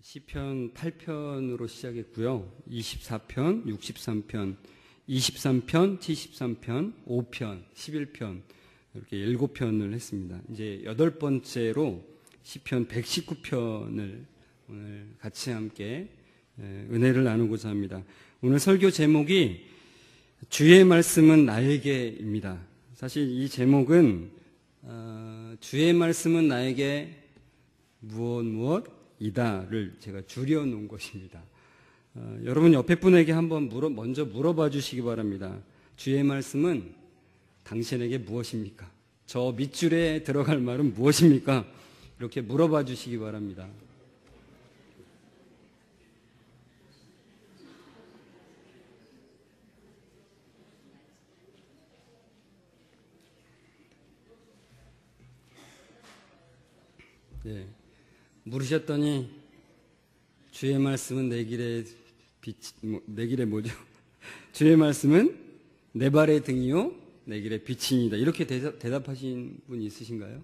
시편 8편으로 시작했고요. 24편, 63편, 23편, 73편, 5편, 11편 이렇게 7편을 했습니다. 이제 8번째로 시편 119편을 오늘 같이 함께 은혜를 나누고자 합니다. 오늘 설교 제목이 주의 말씀은 나에게입니다. 사실 이 제목은 주의 말씀은 나에게 무엇이다를 제가 줄여놓은 것입니다. 여러분 옆에 분에게 한번 먼저 물어봐 주시기 바랍니다. 주의 말씀은 당신에게 무엇입니까? 저 밑줄에 들어갈 말은 무엇입니까? 이렇게 물어봐 주시기 바랍니다. 네. 물으셨더니 주의 말씀은 내 길의 빛, 내 길의 뭐죠? 주의 말씀은 내 발의 등이요 내 길의 빛이니다. 이렇게 대답하신 분이 있으신가요?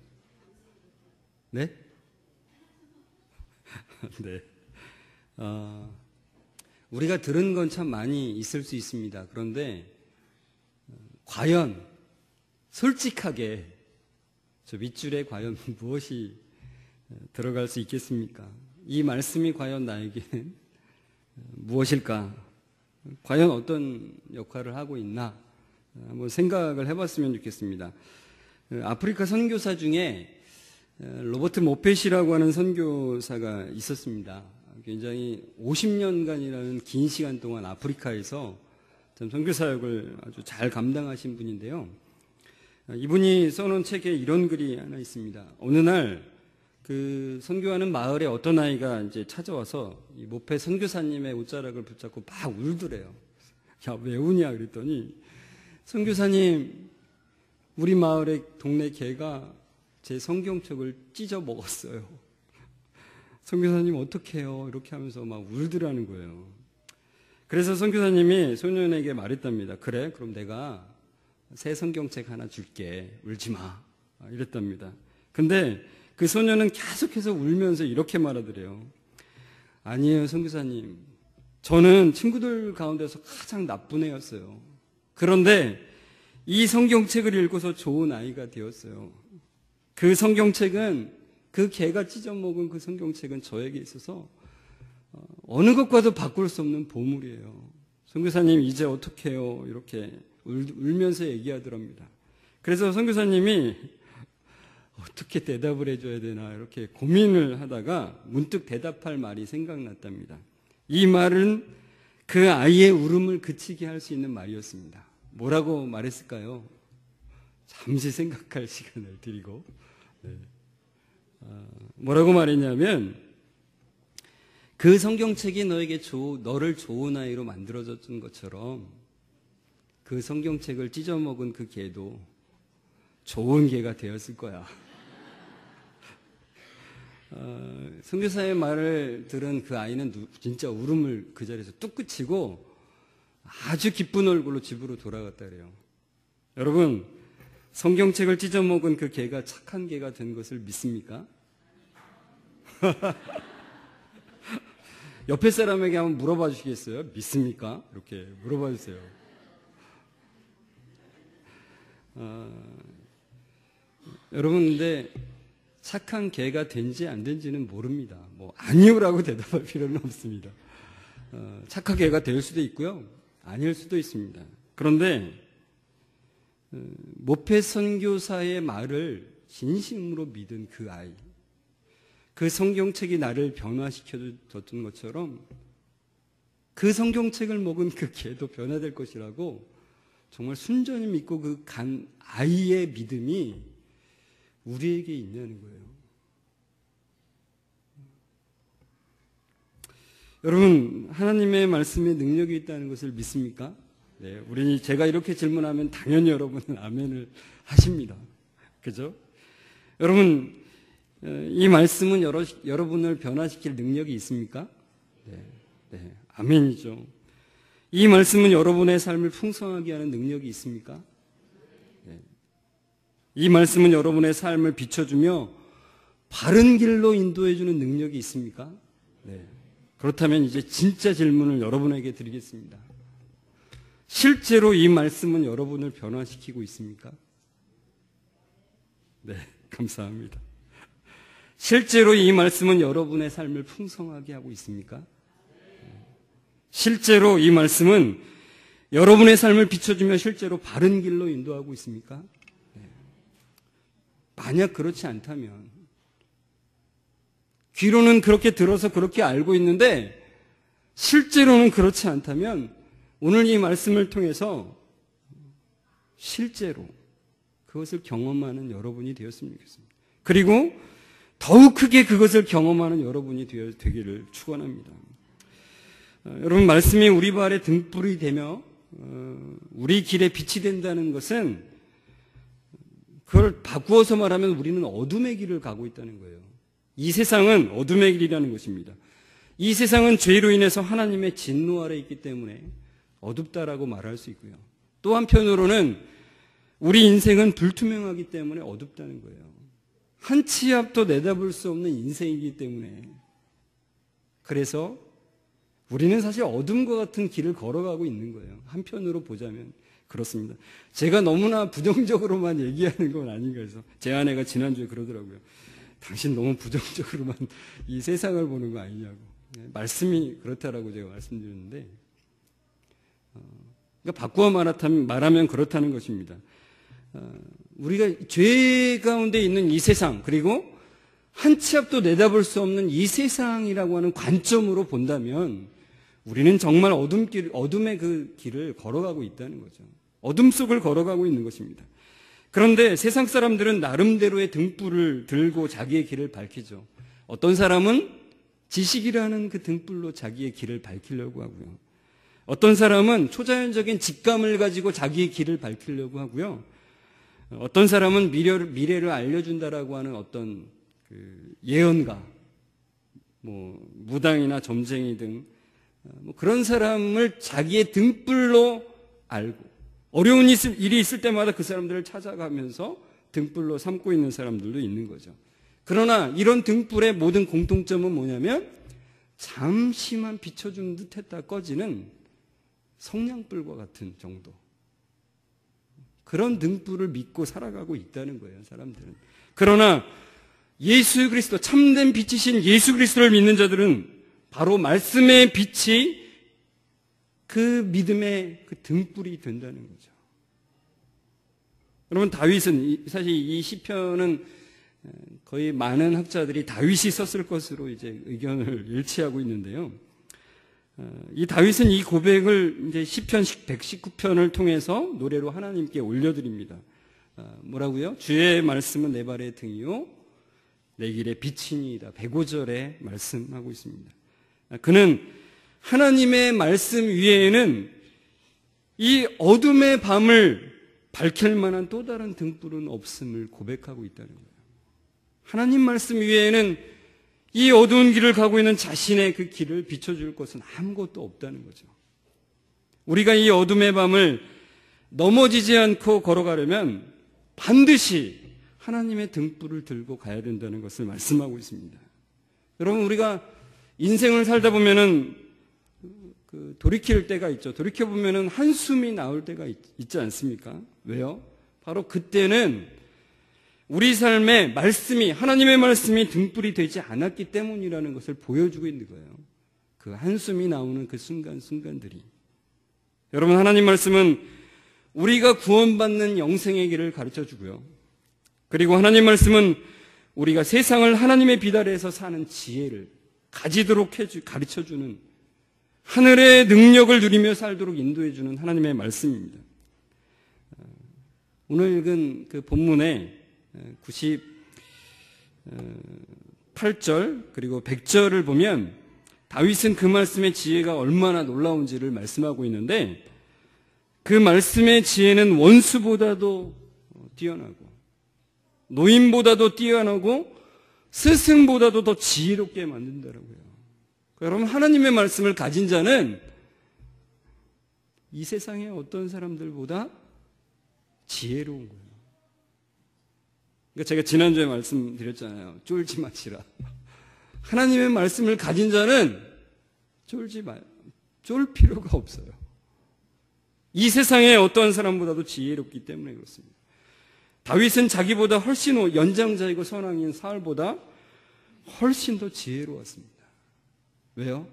네? 네. 우리가 들은 건 참 많이 있을 수 있습니다. 그런데 과연 솔직하게 저 밑줄에 과연 무엇이 들어갈 수 있겠습니까? 이 말씀이 과연 나에게는 무엇일까? 과연 어떤 역할을 하고 있나? 한번 생각을 해봤으면 좋겠습니다. 아프리카 선교사 중에 로버트 모펫이라고 하는 선교사가 있었습니다. 굉장히 50년간이라는 긴 시간 동안 아프리카에서 참 선교사역을 아주 잘 감당하신 분인데요. 이분이 써놓은 책에 이런 글이 하나 있습니다. 어느 날 그 선교하는 마을에 어떤 아이가 이제 찾아와서 이 모페 선교사님의 옷자락을 붙잡고 막 울더래요. 야, 왜 우냐 그랬더니 선교사님, 우리 마을의 동네 개가 제 성경책을 찢어 먹었어요. 선교사님 어떡해요? 이렇게 하면서 막 울더라는 거예요. 그래서 선교사님이 소년에게 말했답니다. 그래, 그럼 내가 새 성경책 하나 줄게. 울지 마. 이랬답니다. 근데 그 소년은 계속해서 울면서 이렇게 말하더래요. 아니에요, 선교사님. 저는 친구들 가운데서 가장 나쁜 애였어요. 그런데 이 성경책을 읽고서 좋은 아이가 되었어요. 그 성경책은, 그 개가 찢어먹은 그 성경책은 저에게 있어서 어느 것과도 바꿀 수 없는 보물이에요. 선교사님 이제 어떻게 해요? 이렇게 울면서 얘기하더랍니다. 그래서 선교사님이 어떻게 대답을 해줘야 되나 이렇게 고민을 하다가 문득 대답할 말이 생각났답니다. 이 말은 그 아이의 울음을 그치게 할 수 있는 말이었습니다. 뭐라고 말했을까요? 잠시 생각할 시간을 드리고 뭐라고 말했냐면 그 성경책이 너를 좋은 아이로 만들어줬던 것처럼 그 성경책을 찢어먹은 그 개도 좋은 개가 되었을 거야. 선교사의 말을 들은 그 아이는 진짜 울음을 그 자리에서 뚝 그치고 아주 기쁜 얼굴로 집으로 돌아갔다 그래요. 여러분, 성경책을 찢어먹은 그 개가 착한 개가 된 것을 믿습니까? 옆에 사람에게 한번 물어봐 주시겠어요? 믿습니까? 이렇게 물어봐 주세요. 여러분, 근데 착한 개가 된지 안 된지는 모릅니다. 아니요라고 대답할 필요는 없습니다. 착한 개가 될 수도 있고요. 아닐 수도 있습니다. 그런데 모페 선교사의 말을 진심으로 믿은 그 아이, 그 성경책이 나를 변화시켜줬던 것처럼 그 성경책을 먹은 그 개도 변화될 것이라고 정말 순전히 믿고 그 간 아이의 믿음이 우리에게 있냐는 거예요. 여러분, 하나님의 말씀에 능력이 있다는 것을 믿습니까? 네, 제가 이렇게 질문하면 당연히 여러분은 아멘을 하십니다. 그죠? 여러분, 이 말씀은 여러분을 변화시킬 능력이 있습니까? 네, 아멘이죠. 이 말씀은 여러분의 삶을 풍성하게 하는 능력이 있습니까? 이 말씀은 여러분의 삶을 비춰주며 바른 길로 인도해주는 능력이 있습니까? 네. 그렇다면 이제 진짜 질문을 여러분에게 드리겠습니다. 실제로 이 말씀은 여러분을 변화시키고 있습니까? 네, 감사합니다. 실제로 이 말씀은 여러분의 삶을 풍성하게 하고 있습니까? 실제로 이 말씀은 여러분의 삶을 비춰주며 실제로 바른 길로 인도하고 있습니까? 네. 만약 그렇지 않다면, 귀로는 그렇게 들어서 그렇게 알고 있는데 실제로는 그렇지 않다면 오늘 이 말씀을 통해서 실제로 그것을 경험하는 여러분이 되었으면 좋겠습니다. 그리고 더욱 크게 그것을 경험하는 여러분이 되기를 축원합니다. 여러분, 말씀이 우리 발에 등불이 되며 우리 길에 빛이 된다는 것은, 그걸 바꾸어서 말하면 우리는 어둠의 길을 가고 있다는 거예요. 이 세상은 어둠의 길이라는 것입니다. 이 세상은 죄로 인해서 하나님의 진노 아래 있기 때문에 어둡다라고 말할 수 있고요. 또 한편으로는 우리 인생은 불투명하기 때문에 어둡다는 거예요. 한 치 앞도 내다볼 수 없는 인생이기 때문에, 그래서 우리는 사실 어둠과 같은 길을 걸어가고 있는 거예요. 한편으로 보자면 그렇습니다. 제가 너무나 부정적으로만 얘기하는 건 아닌가 해서 제 아내가 지난주에 그러더라고요. 당신 너무 부정적으로만 이 세상을 보는 거 아니냐고. 말씀이 그렇다라고 제가 말씀드렸는데, 그러니까 바꾸어 말하면 그렇다는 것입니다. 우리가 죄 가운데 있는 이 세상, 그리고 한 치 앞도 내다볼 수 없는 이 세상이라고 하는 관점으로 본다면 우리는 정말 어둠의 그 길을 걸어가고 있다는 거죠. 어둠 속을 걸어가고 있는 것입니다. 그런데 세상 사람들은 나름대로의 등불을 들고 자기의 길을 밝히죠. 어떤 사람은 지식이라는 그 등불로 자기의 길을 밝히려고 하고요. 어떤 사람은 초자연적인 직감을 가지고 자기의 길을 밝히려고 하고요. 어떤 사람은 미래를 알려준다라고 하는 어떤 그 예언가, 무당이나 점쟁이 등 그런 사람을 자기의 등불로 알고, 어려운 일이 있을 때마다 그 사람들을 찾아가면서 등불로 삼고 있는 사람들도 있는 거죠. 그러나 이런 등불의 모든 공통점은 뭐냐면 잠시만 비춰준 듯 했다 꺼지는 성냥불과 같은 정도. 그런 등불을 믿고 살아가고 있다는 거예요, 사람들은. 그러나 예수 그리스도, 참된 빛이신 예수 그리스도를 믿는 자들은 바로 말씀의 빛이 그 믿음의 그 등불이 된다는 거죠. 여러분, 다윗은, 사실 이 시편은 거의 많은 학자들이 다윗이 썼을 것으로 이제 의견을 일치하고 있는데요. 이 다윗은 이 고백을 이제 시편 119편을 통해서 노래로 하나님께 올려드립니다. 뭐라고요? 주의 말씀은 내 발의 등이요 내 길의 빛이니이다. 105절에 말씀하고 있습니다. 그는 하나님의 말씀 위에는 이 어둠의 밤을 밝힐 만한 또 다른 등불은 없음을 고백하고 있다는 거예요. 하나님 말씀 위에는 이 어두운 길을 가고 있는 자신의 그 길을 비춰줄 것은 아무것도 없다는 거죠. 우리가 이 어둠의 밤을 넘어지지 않고 걸어가려면 반드시 하나님의 등불을 들고 가야 된다는 것을 말씀하고 있습니다. 여러분, 우리가 인생을 살다 보면은 돌이킬 때가 있죠. 돌이켜보면은 한숨이 나올 때가 있지 않습니까? 왜요? 바로 그때는 우리 삶에 하나님의 말씀이 등불이 되지 않았기 때문이라는 것을 보여주고 있는 거예요. 그 한숨이 나오는 그 순간들이. 여러분, 하나님 말씀은 우리가 구원받는 영생의 길을 가르쳐 주고요. 그리고 하나님 말씀은 우리가 세상을 하나님의 빛 아래에서 사는 지혜를 가지도록 가르쳐 주는, 하늘의 능력을 누리며 살도록 인도해 주는 하나님의 말씀입니다. 오늘 읽은 그 본문에 98절 그리고 100절을 보면 다윗은 그 말씀의 지혜가 얼마나 놀라운지를 말씀하고 있는데, 그 말씀의 지혜는 원수보다도 뛰어나고 노인보다도 뛰어나고 스승보다도 더 지혜롭게 만든다라고요. 여러분, 하나님의 말씀을 가진 자는 이 세상의 어떤 사람들보다 지혜로운 거예요. 그러니까 제가 지난주에 말씀드렸잖아요. 쫄지 마시라. 하나님의 말씀을 가진 자는 쫄지 마요. 쫄 필요가 없어요. 이 세상에 어떠한 사람보다도 지혜롭기 때문에 그렇습니다. 다윗은 자기보다 훨씬 연장자이고 선왕인 사울보다 훨씬 더 지혜로웠습니다. 왜요?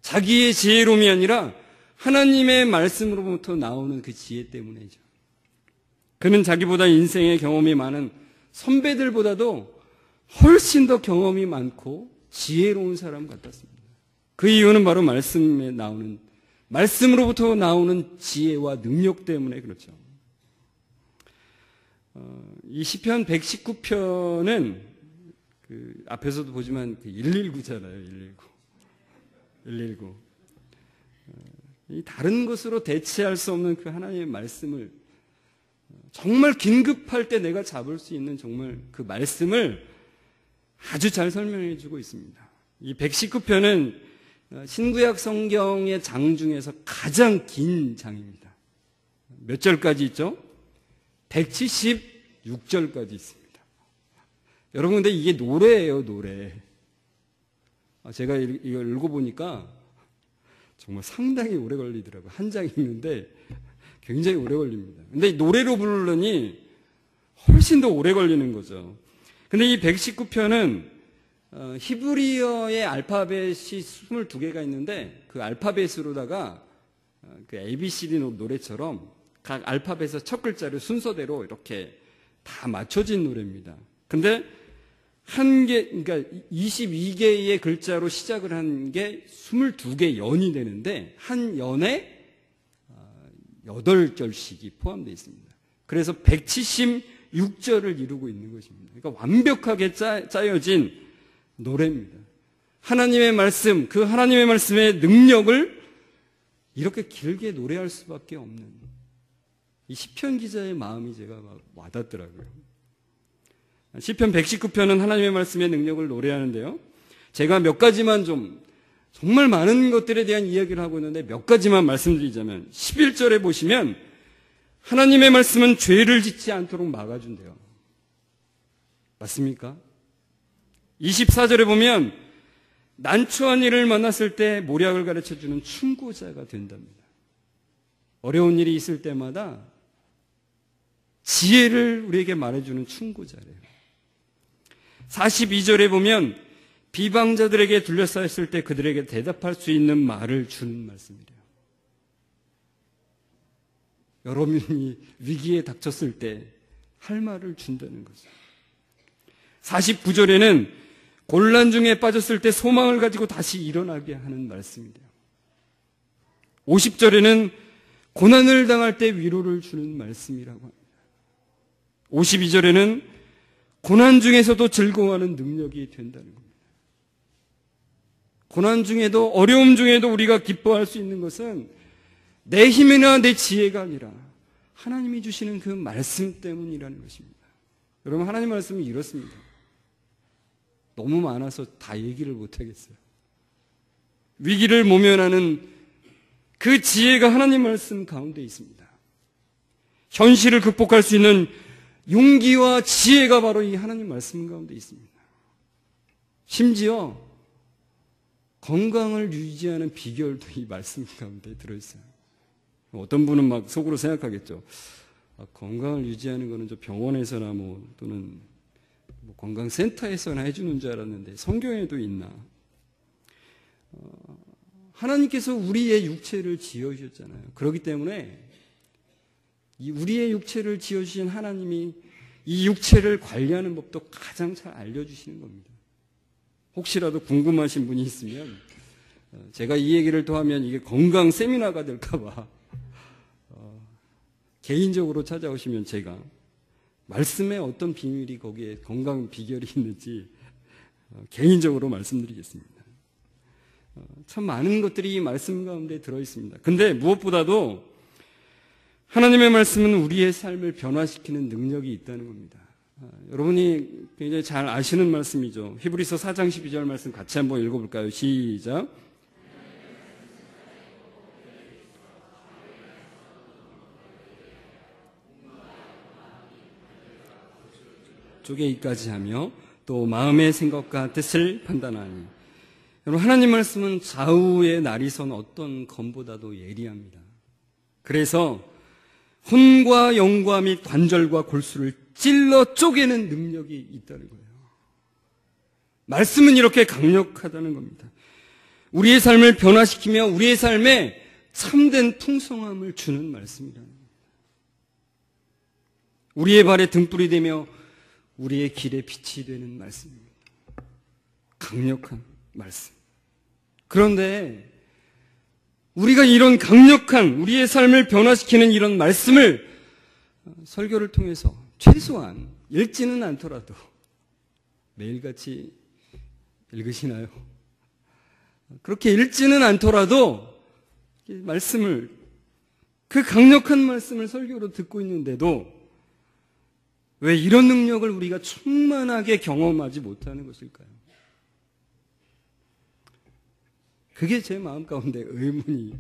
자기의 지혜로움이 아니라 하나님의 말씀으로부터 나오는 그 지혜 때문이죠. 그는 자기보다 인생의 경험이 많은 선배들보다도 훨씬 더 경험이 많고 지혜로운 사람 같았습니다. 그 이유는 바로 말씀으로부터 나오는 지혜와 능력 때문에 그렇죠. 이 시편 119편은 앞에서도 보지만 119잖아요. 119. 이 다른 것으로 대체할 수 없는 그 하나님의 말씀을 정말 긴급할 때 내가 잡을 수 있는 정말 그 말씀을 아주 잘 설명해 주고 있습니다. 이 119편은 신구약 성경의 장 중에서 가장 긴 장입니다. 몇 절까지 있죠? 176절까지 있습니다. 여러분, 근데 이게 노래예요, 노래. 제가 이걸 읽어보니까 정말 상당히 오래 걸리더라고요. 한 장 읽는데 굉장히 오래 걸립니다. 근데 노래로 부르려니 훨씬 더 오래 걸리는 거죠. 근데 이 119편은 히브리어의 알파벳이 22개가 있는데 그 알파벳으로다가 그 ABCD 노래처럼 각 알파벳의 첫 글자를 순서대로 이렇게 다 맞춰진 노래입니다. 근데 그러니까 22개의 글자로 시작을 한 게 22개 연이 되는데 한 연에 8절씩이 포함되어 있습니다. 그래서 176절을 이루고 있는 것입니다. 그러니까 완벽하게 짜여진 노래입니다. 하나님의 말씀, 그 하나님의 말씀의 능력을 이렇게 길게 노래할 수밖에 없는 이 시편 기자의 마음이 제가 와닿더라고요. 시편 119편은 하나님의 말씀의 능력을 노래하는데요. 제가 몇 가지만 정말 많은 것들에 대한 이야기를 하고 있는데 몇 가지만 말씀드리자면 11절에 보시면 하나님의 말씀은 죄를 짓지 않도록 막아준대요. 맞습니까? 24절에 보면 난처한 일을 만났을 때 모략을 가르쳐주는 충고자가 된답니다. 어려운 일이 있을 때마다 지혜를 우리에게 말해주는 충고자래요. 42절에 보면 비방자들에게 둘러싸였을 때 그들에게 대답할 수 있는 말을 주는 말씀이래요. 여러분이 위기에 닥쳤을 때 할 말을 준다는 거죠. 49절에는 곤란 중에 빠졌을 때 소망을 가지고 다시 일어나게 하는 말씀이래요. 50절에는 고난을 당할 때 위로를 주는 말씀이라고 합니다. 52절에는 고난 중에서도 즐거워하는 능력이 된다는 겁니다. 고난 중에도 어려움 중에도 우리가 기뻐할 수 있는 것은 내 힘이나 내 지혜가 아니라 하나님이 주시는 그 말씀 때문이라는 것입니다. 여러분, 하나님 말씀은 이렇습니다. 너무 많아서 다 얘기를 못하겠어요. 위기를 모면하는 그 지혜가 하나님 말씀 가운데 있습니다. 현실을 극복할 수 있는 용기와 지혜가 바로 이 하나님 말씀 가운데 있습니다. 심지어 건강을 유지하는 비결도 이 말씀 가운데 들어있어요. 어떤 분은 막 속으로 생각하겠죠. 건강을 유지하는 거는 저 병원에서나 또는 건강센터에서나 해주는 줄 알았는데 성경에도 있나? 하나님께서 우리의 육체를 지어주셨잖아요. 그렇기 때문에 이 우리의 육체를 지어주신 하나님이 이 육체를 관리하는 법도 가장 잘 알려주시는 겁니다. 혹시라도 궁금하신 분이 있으면 제가 이 얘기를 더 하면 이게 건강 세미나가 될까 봐 개인적으로 찾아오시면 제가 말씀에 어떤 비밀이 거기에 건강 비결이 있는지 개인적으로 말씀드리겠습니다. 참 많은 것들이 이 말씀 가운데 들어있습니다. 근데 무엇보다도 하나님의 말씀은 우리의 삶을 변화시키는 능력이 있다는 겁니다. 여러분이 굉장히 잘 아시는 말씀이죠. 히브리서 4장 12절 말씀 같이 한번 읽어볼까요? 시작. 쪼개기까지 하며 또 마음의 생각과 뜻을 판단하니. 여러분, 하나님 말씀은 좌우의 날이 선 어떤 검보다도 예리합니다. 그래서 혼과 영과 및 관절과 골수를 찔러 쪼개는 능력이 있다는 거예요. 말씀은 이렇게 강력하다는 겁니다. 우리의 삶을 변화시키며 우리의 삶에 참된 풍성함을 주는 말씀이라는 겁니다. 우리의 발에 등불이 되며 우리의 길에 빛이 되는 말씀입니다. 강력한 말씀. 그런데 우리가 이런 강력한 우리의 삶을 변화시키는 이런 말씀을 설교를 통해서 최소한 읽지는 않더라도 매일같이 읽으시나요? 그렇게 읽지는 않더라도 말씀을, 그 강력한 말씀을 설교로 듣고 있는데도 왜 이런 능력을 우리가 충만하게 경험하지 못하는 것일까요? 그게 제 마음 가운데 의문이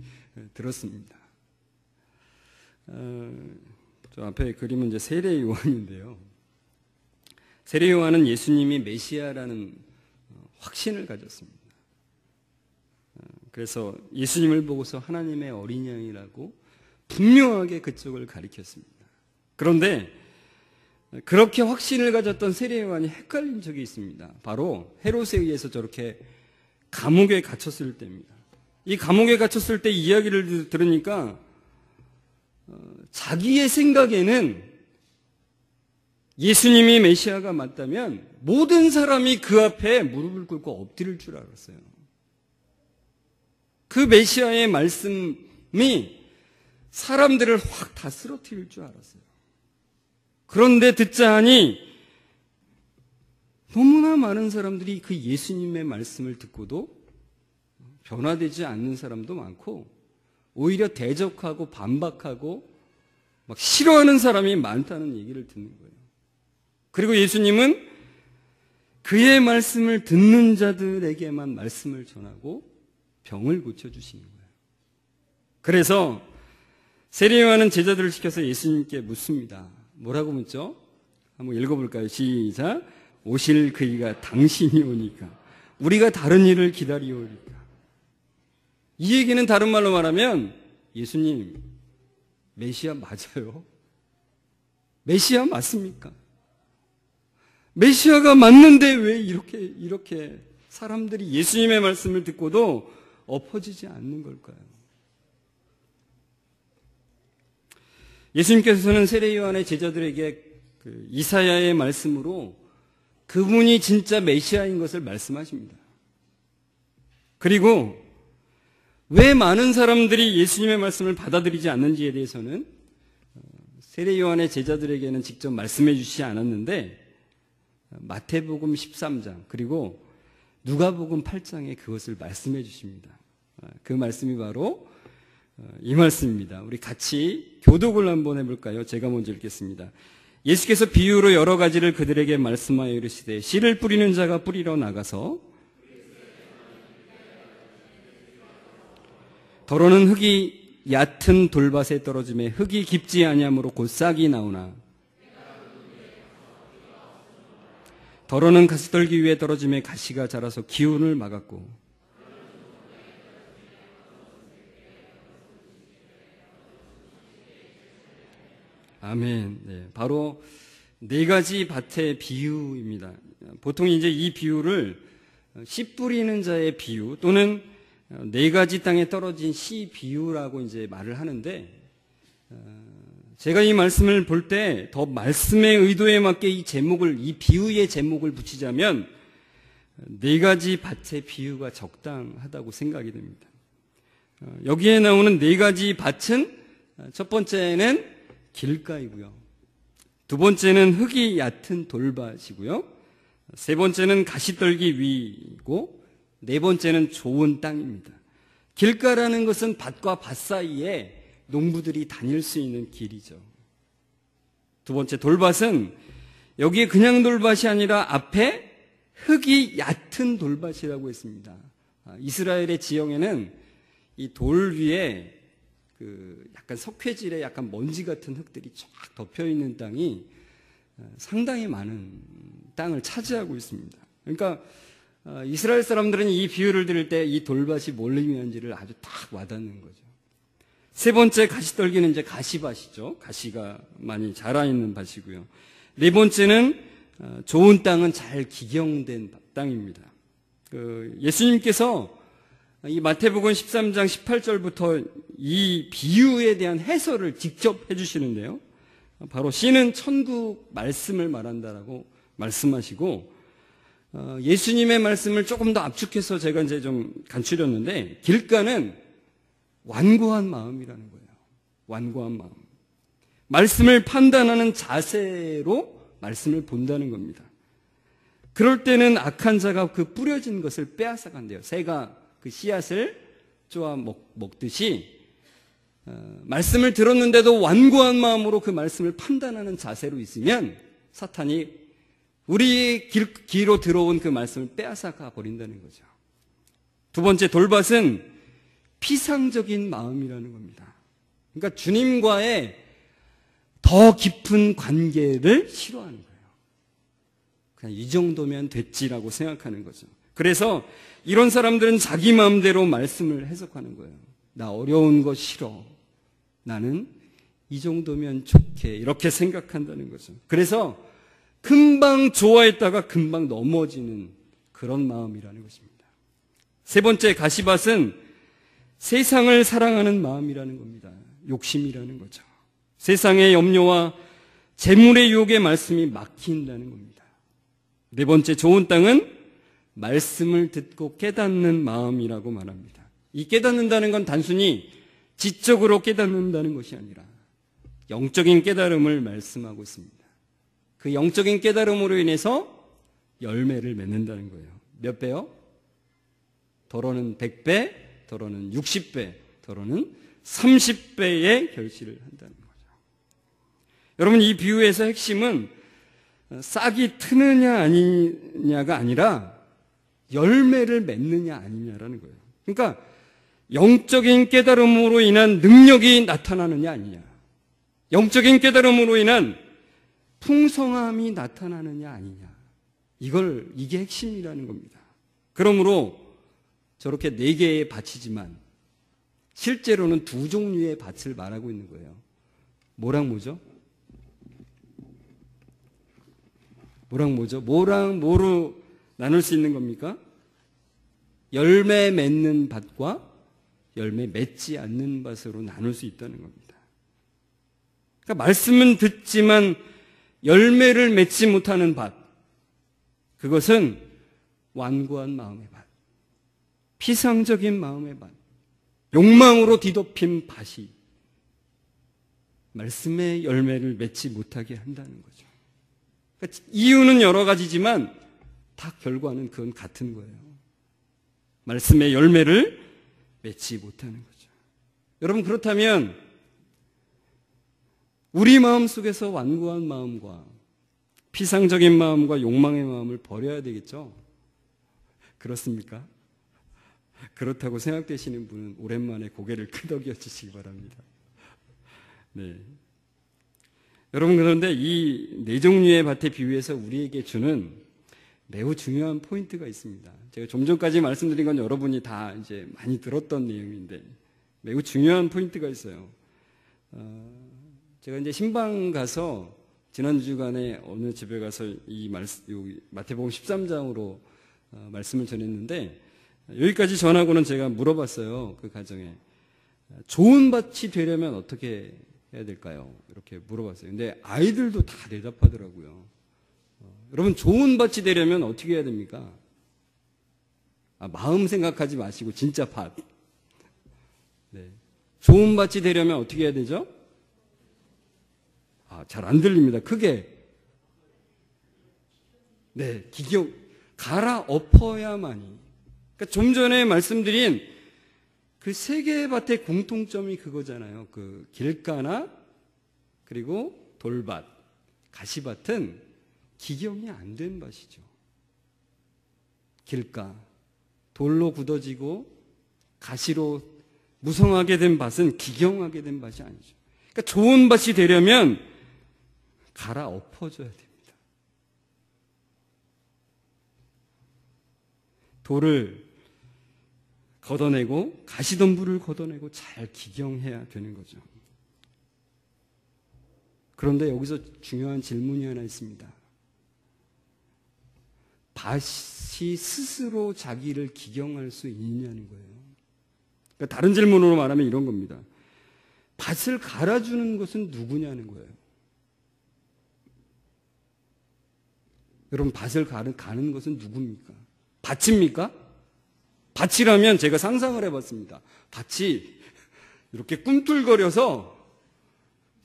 들었습니다. 저 앞에 그림은 이제 세례 요한인데요. 세례 요한은 예수님이 메시아라는 확신을 가졌습니다. 그래서 예수님을 보고서 하나님의 어린 양이라고 분명하게 그쪽을 가리켰습니다. 그런데 그렇게 확신을 가졌던 세례 요한이 헷갈린 적이 있습니다. 바로 헤롯에 의해서 저렇게 감옥에 갇혔을 때입니다. 이 감옥에 갇혔을 때 이야기를 들으니까 자기의 생각에는 예수님이 메시아가 맞다면 모든 사람이 그 앞에 무릎을 꿇고 엎드릴 줄 알았어요. 그 메시아의 말씀이 사람들을 확 다 쓰러뜨릴 줄 알았어요. 그런데 듣자 하니 너무나 많은 사람들이 그 예수님의 말씀을 듣고도 변화되지 않는 사람도 많고 오히려 대적하고 반박하고 막 싫어하는 사람이 많다는 얘기를 듣는 거예요. 그리고 예수님은 그의 말씀을 듣는 자들에게만 말씀을 전하고 병을 고쳐주시는 거예요. 그래서 세례 요한은 제자들을 시켜서 예수님께 묻습니다. 뭐라고 묻죠? 한번 읽어볼까요? 시작. 오실 그이가 당신이 오니까 우리가 다른 일을 기다리오니까. 이 얘기는 다른 말로 말하면 예수님 메시아 맞아요? 메시아 맞습니까? 메시아가 맞는데 왜 이렇게 사람들이 예수님의 말씀을 듣고도 엎어지지 않는 걸까요? 예수님께서는 세례 요한의 제자들에게 그 이사야의 말씀으로 그분이 진짜 메시아인 것을 말씀하십니다. 그리고 왜 많은 사람들이 예수님의 말씀을 받아들이지 않는지에 대해서는 세례 요한의 제자들에게는 직접 말씀해 주시지 않았는데 마태복음 13장 그리고 누가복음 8장에 그것을 말씀해 주십니다. 그 말씀이 바로 이 말씀입니다. 우리 같이 교독을 한번 해볼까요? 제가 먼저 읽겠습니다. 예수께서 비유로 여러 가지를 그들에게 말씀하여 이르시되 씨를 뿌리는 자가 뿌리러 나가서 더러는 흙이 얕은 돌밭에 떨어짐에 흙이 깊지 아니하므로 곧 싹이 나오나 더러는 가시떨기 위에 떨어짐에 가시가 자라서 기운을 막았고 아멘. 네, 바로 네 가지 밭의 비유입니다. 보통 이제 이 비유를 씨 뿌리는 자의 비유 또는 네 가지 땅에 떨어진 씨 비유라고 이제 말을 하는데 제가 이 말씀을 볼 때 더 말씀의 의도에 맞게 이 비유의 제목을 붙이자면 네 가지 밭의 비유가 적당하다고 생각이 됩니다. 여기에 나오는 네 가지 밭은 첫 번째는 길가이고요. 두 번째는 흙이 얕은 돌밭이고요. 세 번째는 가시떨기 위이고 네 번째는 좋은 땅입니다. 길가라는 것은 밭과 밭 사이에 농부들이 다닐 수 있는 길이죠. 두 번째 돌밭은 여기에 그냥 돌밭이 아니라 앞에 흙이 얕은 돌밭이라고 했습니다. 이스라엘의 지형에는 이 돌 위에 그 약간 석회질의 약간 먼지 같은 흙들이 쫙 덮여 있는 땅이 상당히 많은 땅을 차지하고 있습니다. 그러니까 이스라엘 사람들은 이 비유를 들을 때 이 돌밭이 뭘 의미하는지를 아주 딱 와닿는 거죠. 세 번째 가시떨기는 이제 가시밭이죠. 가시가 많이 자라있는 밭이고요. 네 번째는 좋은 땅은 잘 기경된 땅입니다. 예수님께서 이 마태복음 13장 18절부터 이 비유에 대한 해설을 직접 해주시는데요. 바로 씨는 천국 말씀을 말한다라고 말씀하시고, 예수님의 말씀을 조금 더 압축해서 제가 이제 좀 간추렸는데, 길가는 완고한 마음이라는 거예요. 완고한 마음. 말씀을 판단하는 자세로 말씀을 본다는 겁니다. 그럴 때는 악한 자가 그 뿌려진 것을 빼앗아 간대요. 새가 그 씨앗을 쪼아 먹듯이 말씀을 들었는데도 완고한 마음으로 그 말씀을 판단하는 자세로 있으면 사탄이 우리 귀로 들어온 그 말씀을 빼앗아가 버린다는 거죠. 두 번째, 돌밭은 피상적인 마음이라는 겁니다. 그러니까 주님과의 더 깊은 관계를 싫어하는 거예요. 그냥 이 정도면 됐지라고 생각하는 거죠. 그래서 이런 사람들은 자기 마음대로 말씀을 해석하는 거예요. 나 어려운 거 싫어. 나는 이 정도면 좋게, 이렇게 생각한다는 거죠. 그래서 금방 좋아했다가 금방 넘어지는 그런 마음이라는 것입니다. 세 번째, 가시밭은 세상을 사랑하는 마음이라는 겁니다. 욕심이라는 거죠. 세상의 염려와 재물의 유혹의 말씀이 막힌다는 겁니다. 네 번째, 좋은 땅은 말씀을 듣고 깨닫는 마음이라고 말합니다. 이 깨닫는다는 건 단순히 지적으로 깨닫는다는 것이 아니라 영적인 깨달음을 말씀하고 있습니다. 그 영적인 깨달음으로 인해서 열매를 맺는다는 거예요. 몇 배요? 더러는 100배, 더러는 60배, 더러는 30배의 결실을 한다는 거죠. 여러분, 이 비유에서 핵심은 싹이 트느냐 아니냐가 아니라 열매를 맺느냐 아니냐라는 거예요. 그러니까 영적인 깨달음으로 인한 능력이 나타나느냐 아니냐, 영적인 깨달음으로 인한 풍성함이 나타나느냐 아니냐, 이게 핵심이라는 겁니다. 그러므로 저렇게 4개의 밭이지만 실제로는 2 종류의 밭을 말하고 있는 거예요. 뭐랑 뭐죠? 뭐랑 뭐죠? 뭐랑 뭐로 나눌 수 있는 겁니까? 열매 맺는 밭과 열매 맺지 않는 밭으로 나눌 수 있다는 겁니다. 그러니까 말씀은 듣지만 열매를 맺지 못하는 밭, 그것은 완고한 마음의 밭, 피상적인 마음의 밭, 욕망으로 뒤덮인 밭이 말씀의 열매를 맺지 못하게 한다는 거죠. 그러니까 이유는 여러 가지지만 다 결과는 그건 같은 거예요. 말씀의 열매를 맺지 못하는 거죠. 여러분, 그렇다면 우리 마음 속에서 완고한 마음과 피상적인 마음과 욕망의 마음을 버려야 되겠죠? 그렇습니까? 그렇다고 생각되시는 분은 오랜만에 고개를 끄덕여 주시기 바랍니다. 네. 여러분, 그런데 이 4종류의 밭의 비유에서 우리에게 주는 매우 중요한 포인트가 있습니다. 제가 좀 전까지 말씀드린 건 여러분이 다 이제 많이 들었던 내용인데 매우 중요한 포인트가 있어요. 제가 이제 신방 가서 지난 주간에 어느 집에 가서 이 마태복음 13장으로 말씀을 전했는데, 여기까지 전하고는 제가 물어봤어요. 그 가정에 좋은 밭이 되려면 어떻게 해야 될까요? 이렇게 물어봤어요. 근데 아이들도 다 대답하더라고요. 여러분, 좋은 밭이 되려면 어떻게 해야 됩니까? 마음 생각하지 마시고 진짜 밭. 네. 좋은 밭이 되려면 어떻게 해야 되죠? 잘 안 들립니다. 크게. 네, 갈아엎어야만이. 그러니까 좀 전에 말씀드린 그 3개의 밭의 공통점이 그거잖아요. 그 길가나 그리고 돌밭, 가시밭은 기경이 안 된 밭이죠. 길가, 돌로 굳어지고 가시로 무성하게 된 밭은 기경하게 된 밭이 아니죠. 그러니까 좋은 밭이 되려면 갈아엎어져야 됩니다. 돌을 걷어내고 가시덤불을 걷어내고 잘 기경해야 되는 거죠. 그런데 여기서 중요한 질문이 하나 있습니다. 밭이 스스로 자기를 기경할 수 있느냐는 거예요. 그러니까 다른 질문으로 말하면 이런 겁니다. 밭을 갈아주는 것은 누구냐는 거예요. 여러분, 밭을 가는 것은 누굽니까? 밭입니까? 밭이라면 제가 상상을 해봤습니다. 밭이 이렇게 꿈틀거려서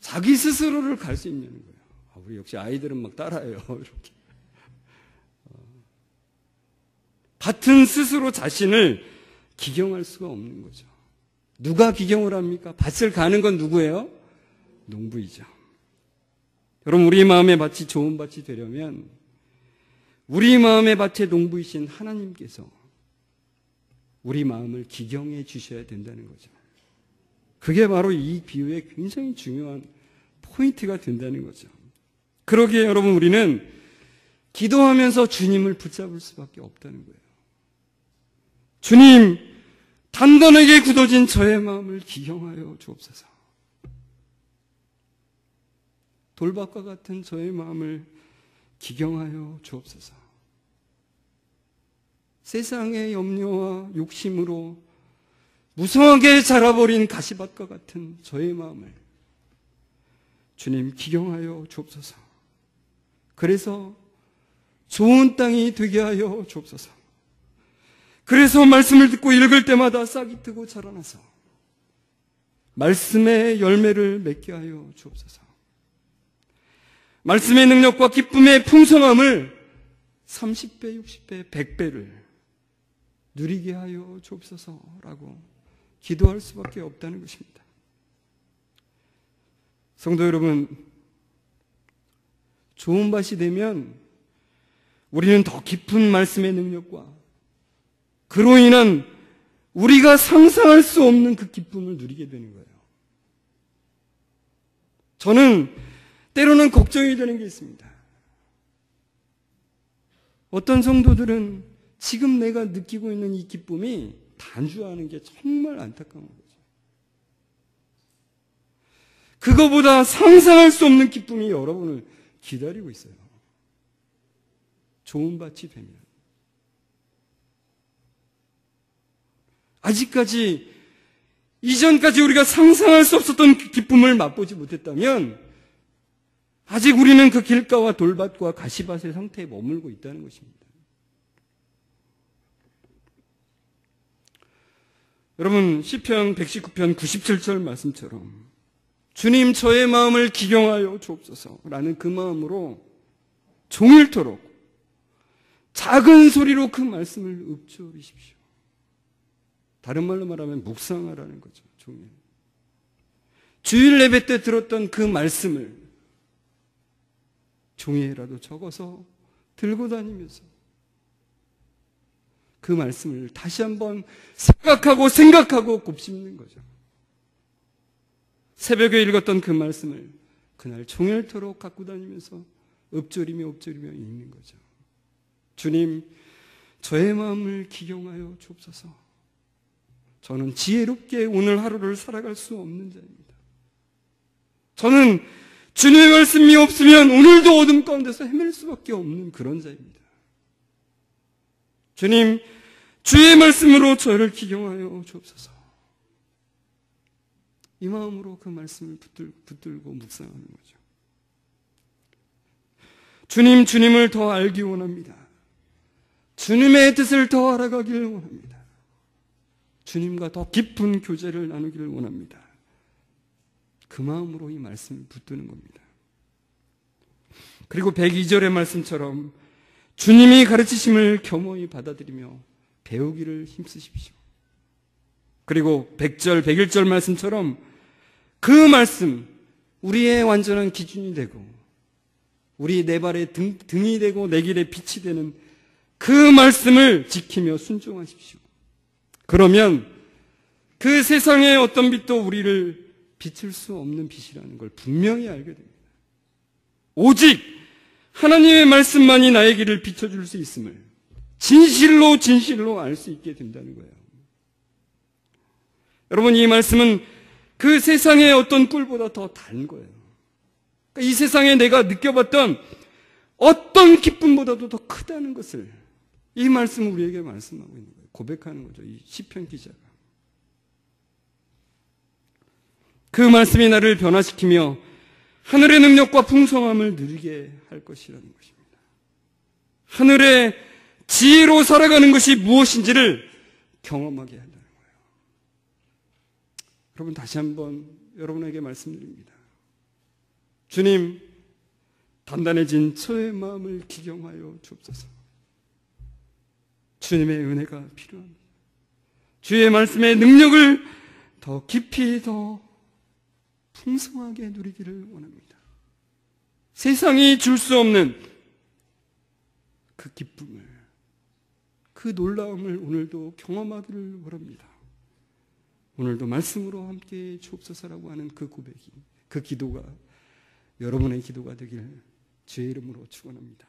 자기 스스로를 갈 수 있냐는 거예요. 우리 역시 아이들은 막 따라해요. 이렇게. 밭은 스스로 자신을 기경할 수가 없는 거죠. 누가 기경을 합니까? 밭을 가는 건 누구예요? 농부이죠. 여러분, 우리 마음의 밭이 좋은 밭이 되려면 우리 마음의 밭의 농부이신 하나님께서 우리 마음을 기경해 주셔야 된다는 거죠. 그게 바로 이 비유의 굉장히 중요한 포인트가 된다는 거죠. 그러기에 여러분, 우리는 기도하면서 주님을 붙잡을 수밖에 없다는 거예요. 주님, 단단하게 굳어진 저의 마음을 기경하여 주옵소서. 돌밭과 같은 저의 마음을 기경하여 주옵소서. 세상의 염려와 욕심으로 무성하게 자라버린 가시밭과 같은 저의 마음을 주님 기경하여 주옵소서. 그래서 좋은 땅이 되게 하여 주옵소서. 그래서 말씀을 듣고 읽을 때마다 싹이 트고 자라나서 말씀의 열매를 맺게 하여 주옵소서. 말씀의 능력과 기쁨의 풍성함을 30배, 60배, 100배를 누리게 하여 주옵소서라고 기도할 수밖에 없다는 것입니다. 성도 여러분, 좋은 밭이 되면 우리는 더 깊은 말씀의 능력과 그로 인한 우리가 상상할 수 없는 그 기쁨을 누리게 되는 거예요. 저는 때로는 걱정이 되는 게 있습니다. 어떤 성도들은 지금 내가 느끼고 있는 이 기쁨이 단주하는 게 정말 안타까운 거죠. 그거보다 상상할 수 없는 기쁨이 여러분을 기다리고 있어요. 좋은 밭이 되면. 아직까지 이전까지 우리가 상상할 수 없었던 기쁨을 맛보지 못했다면 아직 우리는 그 길가와 돌밭과 가시밭의 상태에 머물고 있다는 것입니다. 여러분, 시편 119편 97절 말씀처럼 주님, 저의 마음을 기경하여 주옵소서라는 그 마음으로 종일토록 작은 소리로 그 말씀을 읊조리십시오. 다른 말로 말하면 묵상하라는 거죠. 종일. 주일 예배 때 들었던 그 말씀을 종이에라도 적어서 들고 다니면서 그 말씀을 다시 한번 생각하고 곱씹는 거죠. 새벽에 읽었던 그 말씀을 그날 종일토록 갖고 다니면서 읊조리며 읽는 거죠. 주님, 저의 마음을 기경하여 주옵소서. 저는 지혜롭게 오늘 하루를 살아갈 수 없는 자입니다. 저는 주님의 말씀이 없으면 오늘도 어둠 가운데서 헤맬 수밖에 없는 그런 자입니다. 주님, 주의 말씀으로 저를 기경하여 주옵소서. 이 마음으로 그 말씀을 붙들고 묵상하는 거죠. 주님, 주님을 더 알기 원합니다. 주님의 뜻을 더 알아가기를 원합니다. 주님과 더 깊은 교제를 나누기를 원합니다. 그 마음으로 이 말씀을 붙드는 겁니다. 그리고 102절의 말씀처럼 주님이 가르치심을 겸허히 받아들이며 배우기를 힘쓰십시오. 그리고 100절, 101절 말씀처럼 그 말씀, 우리의 완전한 기준이 되고 우리 내 발의 등이 되고 내 길의 빛이 되는 그 말씀을 지키며 순종하십시오. 그러면 그 세상의 어떤 빛도 우리를 비칠 수 없는 빛이라는 걸 분명히 알게 됩니다. 오직 하나님의 말씀만이 나의 길을 비춰줄 수 있음을 진실로 진실로 알 수 있게 된다는 거예요. 여러분, 이 말씀은 그 세상의 어떤 꿀보다 더 단 거예요. 그러니까 이 세상에 내가 느껴봤던 어떤 기쁨보다도 더 크다는 것을 이 말씀은 우리에게 말씀하고 있는 거예요. 고백하는 거죠, 이 시편 기자가. 그 말씀이 나를 변화시키며 하늘의 능력과 풍성함을 누리게 할 것이라는 것입니다. 하늘의 지혜로 살아가는 것이 무엇인지를 경험하게 한다는 거예요. 여러분, 다시 한번 여러분에게 말씀드립니다. 주님, 단단해진 저의 마음을 기경하여 주옵소서. 주님의 은혜가 필요합니다. 주의 말씀의 능력을 더 깊이 더 풍성하게 누리기를 원합니다. 세상이 줄 수 없는 그 기쁨을, 그 놀라움을 오늘도 경험하기를 원합니다. 오늘도 말씀으로 함께 주옵소서라고 하는 그 고백이, 그 기도가 여러분의 기도가 되길 주의 이름으로 축원합니다.